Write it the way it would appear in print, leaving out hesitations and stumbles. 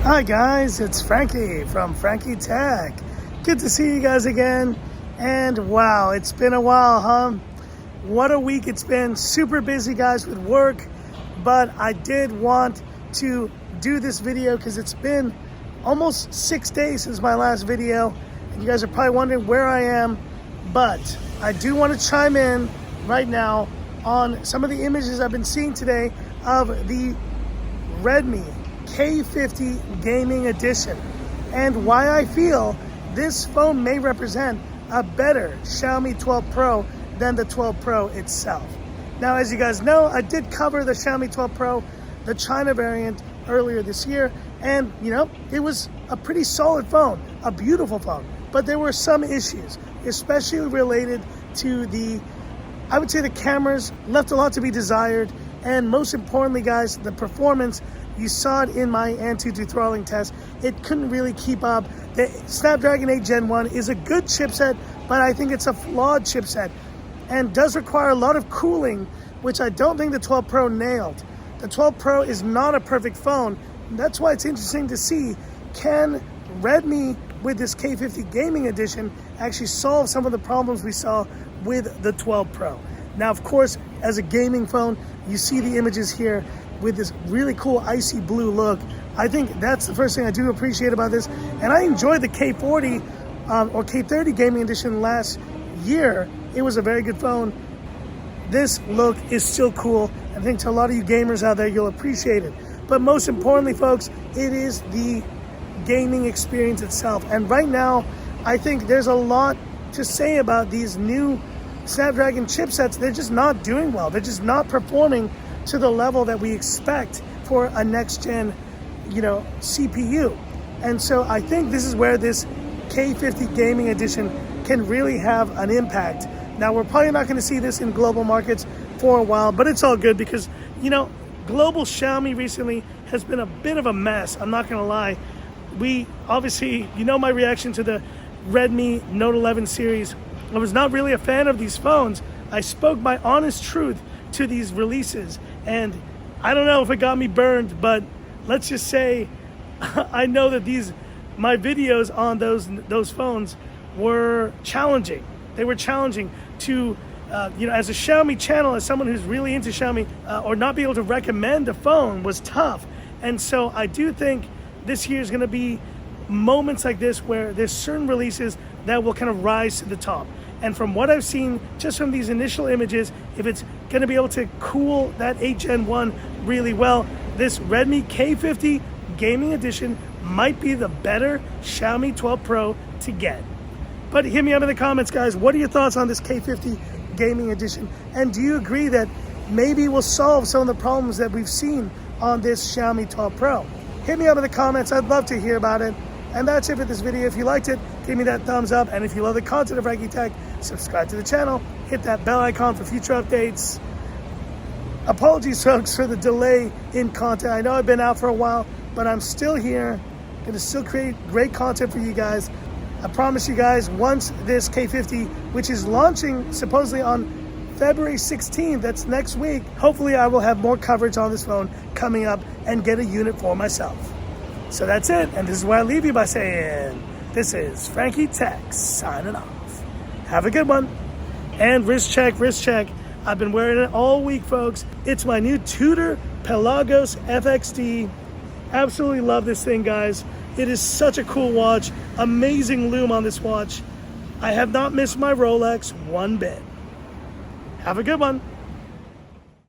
Hi guys, it's Frankie from Frankie Tech. Good to see you guys again. And wow, it's been a while, huh? What a week it's been. Super busy guys with work, but I did want to do this video because it's been almost 6 days since my last video. And you guys are probably wondering where I am, but I do want to chime in right now on some of the images I've been seeing today of the Redmi K50 Gaming Edition and why I feel this phone may represent a better Xiaomi 12 Pro than the 12 Pro itself. Now, as you guys know, I did cover the Xiaomi 12 Pro, the China variant, earlier this year, and you know, it was a pretty solid phone, a beautiful phone, but there were some issues, especially related to I would say the cameras left a lot to be desired, and most importantly guys, the performance. You saw it in my Antutu throttling test. It couldn't really keep up. The Snapdragon 8 Gen 1 is a good chipset, but I think it's a flawed chipset and does require a lot of cooling, which I don't think the 12 Pro nailed. The 12 Pro is not a perfect phone. That's why it's interesting to see, can Redmi with this K50 Gaming Edition actually solve some of the problems we saw with the 12 Pro. Now, of course, as a gaming phone, you see the images here with this really cool icy blue look. I think that's the first thing I do appreciate about this. And I enjoyed the K40 or K30 Gaming Edition last year. It was a very good phone. This look is still cool. I think to a lot of you gamers out there, you'll appreciate it. But most importantly, folks, it is the gaming experience itself. And right now, I think there's a lot to say about these new Snapdragon chipsets. They're just not doing well. They're just not performing to the level that we expect for a next gen, CPU. And so I think this is where this K50 Gaming Edition can really have an impact. Now, we're probably not going to see this in global markets for a while, but it's all good because, global Xiaomi recently has been a bit of a mess. I'm not going to lie. We obviously, my reaction to the Redmi Note 11 series. I was not really a fan of these phones. I spoke my honest truth to these releases, and I don't know if it got me burned, but let's just say I know that my videos on those phones were challenging. They were challenging to as a Xiaomi channel, as someone who's really into Xiaomi, or not be able to recommend a phone was tough. And so I do think this year is going to be moments like this where there's certain releases that will kind of rise to the top. And from what I've seen, just from these initial images, if it's going to be able to cool that 8 Gen 1 really well, this Redmi K50 Gaming Edition might be the better Xiaomi 12 Pro to get. But hit me up in the comments, guys. What are your thoughts on this K50 Gaming Edition? And do you agree that maybe we'll solve some of the problems that we've seen on this Xiaomi 12 Pro? Hit me up in the comments. I'd love to hear about it. And that's it for this video. If you liked it, give me that thumbs up. And if you love the content of Frankie Tech, subscribe to the channel. Hit that bell icon for future updates. Apologies, folks, for the delay in content. I know I've been out for a while, but I'm still here. Going to still create great content for you guys. I promise you guys, once this K50, which is launching supposedly on February 16th, that's next week, hopefully I will have more coverage on this phone coming up and get a unit for myself. So that's it, and this is where I leave you by saying, this is Frankie Tech signing off. Have a good one. And wrist check. I've been wearing it all week, folks. It's my new Tudor Pelagos FXD. Absolutely love this thing, guys. It is such a cool watch. Amazing lume on this watch. I have not missed my Rolex one bit. Have a good one.